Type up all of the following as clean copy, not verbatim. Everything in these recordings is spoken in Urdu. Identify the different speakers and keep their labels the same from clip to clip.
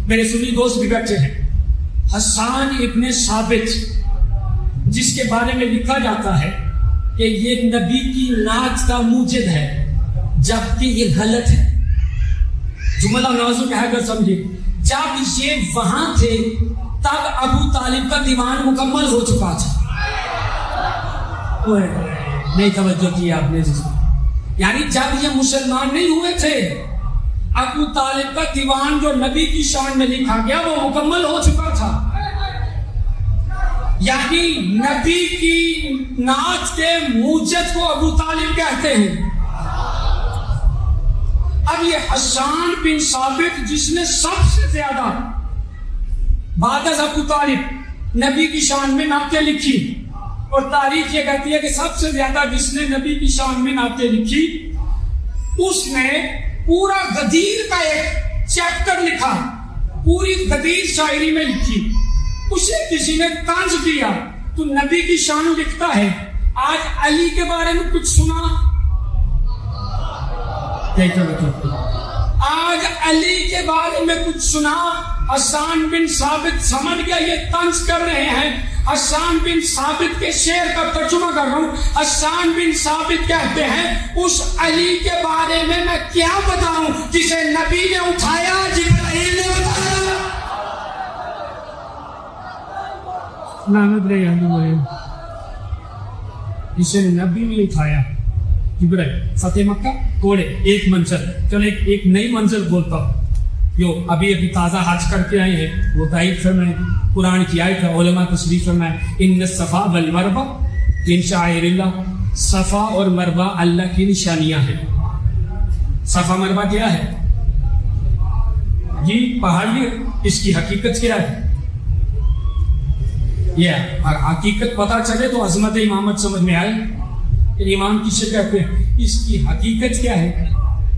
Speaker 1: میرے سنی دوست بھی بیٹھے ہیں، حسان ابن ثابت جس کے بارے میں لکھا جاتا ہے کہ یہ نبی کی نعت کا موجد ہے، جبکہ یہ غلط ہے۔ جملہ نازک ہے اگر سمجھے، جب یہ وہاں تھے تب ابو طالب کا دیوان مکمل ہو چکا تھا۔ نہیں توجہ کی آپ نے، یعنی جب یہ مسلمان نہیں ہوئے تھے ابو طالب کا دیوان جو نبی کی شان میں لکھا گیا وہ مکمل ہو چکا تھا، یعنی نبی کی نعت کے موجد کو ابو طالب کہتے ہیں۔ اب یہ حسان بن ثابت جس نے سب سے زیادہ بعد از ابو طالب نبی کی شان میں نعتیں لکھی، اور تاریخ یہ کہتی ہے کہ سب سے زیادہ جس نے نبی کی شان میں نعتیں لکھی اس نے پورا غدیر کا ایک چیپٹر لکھا، پوری غدیر شاعری میں لکھی۔ اسے کسی نے طنز دیا، تو نبی کی شان لکھتا ہے، آج علی کے بارے میں کچھ سنا؟ آج علی کے بارے میں کچھ سنا؟ حسان بن ثابت سمجھ گیا یہ طنز کر رہے ہیں۔ حسان بن ثابت کے شعر کا ترجمہ کر رہا ہوں۔ حسان بن ثابت کہتے ہیں اس علی کے بارے میں کیا بتاؤں جسے نبی نے اٹھایا، جبرائیل نے اٹھایا۔ جسے نبی نے اٹھایا جبرائیل، فتح مکہ کوڑے، ایک منزل۔ چلو ایک نئی منزل بولتا ہوں، جو ابھی تازہ حج کر کے آئے ہیں وہ تائید فرمائیں، قرآن کی آیت ہے، علماء تصریح فرمائیں، ان الصفا والمروہ من شعائر اللہ، صفا اور مروہ اللہ کی نشانیاں ہیں۔ صفا مروہ کیا ہے؟ یہ پہاڑی، اس کی حقیقت کیا ہے؟ یہ حقیقت پتہ چلے تو عظمت امامت سمجھ میں آئے کہ امام کسے کہتے ہیں، اس کی حقیقت کیا ہے؟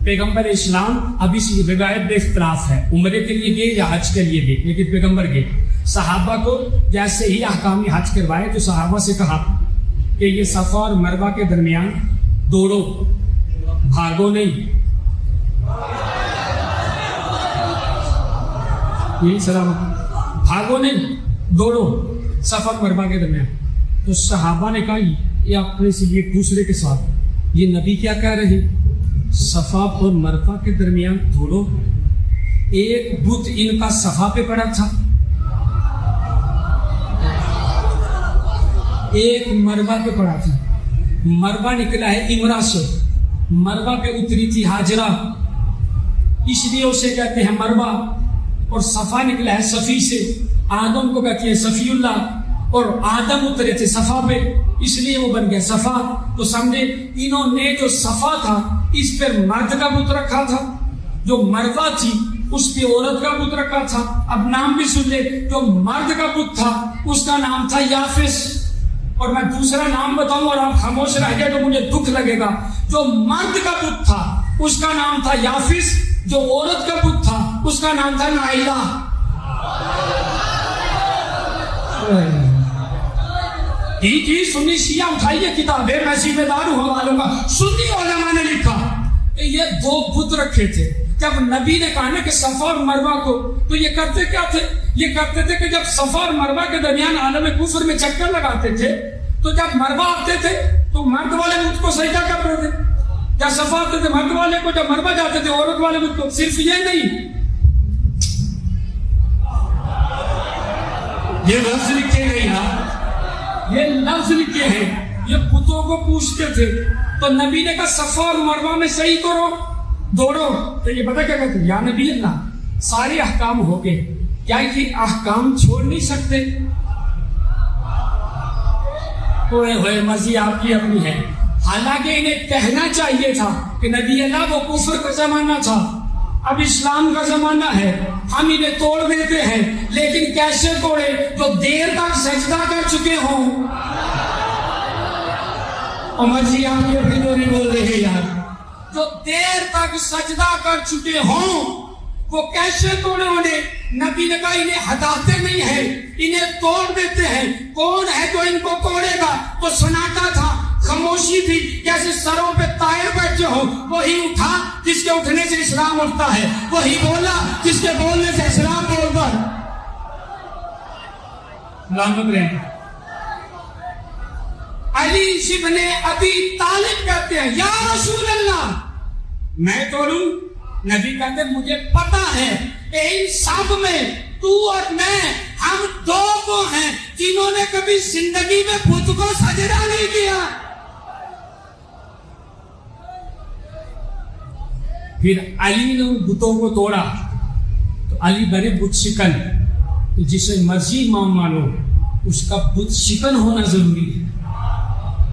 Speaker 1: پیغمبر اسلام، اب اس روایت میں اختلاف ہے، عمرے کے لیے گئے یا حج کے لیے گئے، لیکن پیغمبر گئے۔ صحابہ کو جیسے ہی احکام حج کروائے تو صحابہ سے کہا کہ یہ صفا اور مروہ کے درمیان دوڑو، بھاگو نہیں۔ یہی سلام، بھاگو نہیں، دوڑو صفا اور مروہ کے درمیان۔ تو صحابہ نے کہا یہ اپنے سے ایک دوسرے کے ساتھ، یہ نبی کیا کہہ رہے ہیں؟ صفا اور مروہ کے درمیان دوڑو۔ ایک بت ان کا صفا پہ پڑا تھا، ایک مروہ پہ پڑا تھا۔ مروہ نکلا ہے امرا سے، مروہ پہ اتری تھی ہاجرہ، اس لیے اسے کہتے ہیں مروہ۔ اور صفا نکلا ہے صفی سے، آدم کو کہتے ہیں صفی اللہ، اور آدم اترے تھے صفا پہ، اس لیے وہ بن گیا صفا۔ تو سمجھے انہوں نے جو صفا تھا اس پر مرد کا بت رکھا تھا، جو مروہ تھی اس پہ عورت کا بت رکھا تھا۔ اب نام بھی سن لے، جو مرد کا بت تھا اس کا نام تھا یافس، اور میں دوسرا نام بتاؤں اور آپ خاموش رہ گئے تو مجھے دکھ لگے گا۔ جو مرد کا بت تھا اس کا نام تھا یافس، جو عورت کا بت تھا اس کا نام تھا نائلہ۔ جی سنی شیعہ اٹھائیے کتابیں، میں ذمہ دار ہوں حوالوں کا۔ سنی علماء نے لکھا کہ یہ دو بت رکھے تھے۔ جب نبی نے کہا نا کہ صفا اور مروہ کو، تو یہ کرتے کیا تھے؟ یہ کرتے تھے کہ جب صفا اور مروہ کے درمیان عالم کفر میں چکر لگاتے تھے تو جب مروہ آتے تھے تو مرد والے بت کو سجدہ کرتے تھے، جب صفا آتے تھے مرد والے کو، جب مروہ جاتے تھے عورت والے بت کو۔ صرف یہ نہیں، یہ لفظ لکھے گئے نا، یہ لفظ لکھے ہیں، یہ بتوں کو پوچھتے تھے تو نبی نے کہا صفا اور مروہ میں صحیح کرو، دوڑو۔ تو یہ پتہ کیا کہتے ہیں؟ یا نبی اللہ، سارے احکام ہو گئے، کیا یہ احکام چھوڑ نہیں سکتے؟ ہوئے ہوئے مرضی آپ کی اپنی ہے۔ حالانکہ انہیں کہنا چاہیے تھا کہ نبی اللہ وہ کفر کا زمانہ تھا، اب اسلام کا زمانہ ہے، ہم انہیں توڑ دیتے ہیں۔ لیکن کیسے توڑے؟ جو دیر تک سجدہ کر چکے ہوں۔ عمر جی آپ یہ بھی تو نہیں بول رہے یار، جو دیر تک سجدہ کر چکے ہوں وہ کیسے توڑے انہیں؟ نبی نے کہا انہیں ہٹاتے نہیں ہیں، انہیں توڑ دیتے ہیں۔ کون ہے جو ان کو توڑے گا؟ تو سناٹا تھا، خاموشی تھی، جیسے سروں پہ طائر بیٹھے ہو۔ وہی اٹھا جس کے اٹھنے سے اسلام اٹھتا ہے، وہی بولا جس کے بولنے سے اسلام بولتا ہے۔ سلامت رہیں. علی ابن ابی طالب کہتے ہیں یا رسول اللہ میں تو لوں. نبی کہتے ہیں مجھے پتا ہے کہ ان سب میں تو اور میں ہم دو وہ ہیں جنہوں نے کبھی زندگی میں بت کو سجدہ نہیں کیا. پھر علی نے بتوں کو توڑا تو علی بنے بت شکن. تو جسے مرضی امام مانو اس کا بت شکن ہونا ضروری ہے.